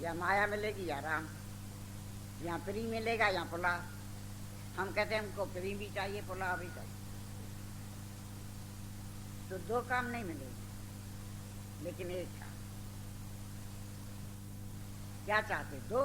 या माया मिलेगी या राम, या प्री मिलेगा या पुलाव। हम कहते हैं हमको प्री भी चाहिए पुलाव भी चाहिए, तो दो काम नहीं मिलेंगे, लेकिन एक काम। क्या चाहते? दो।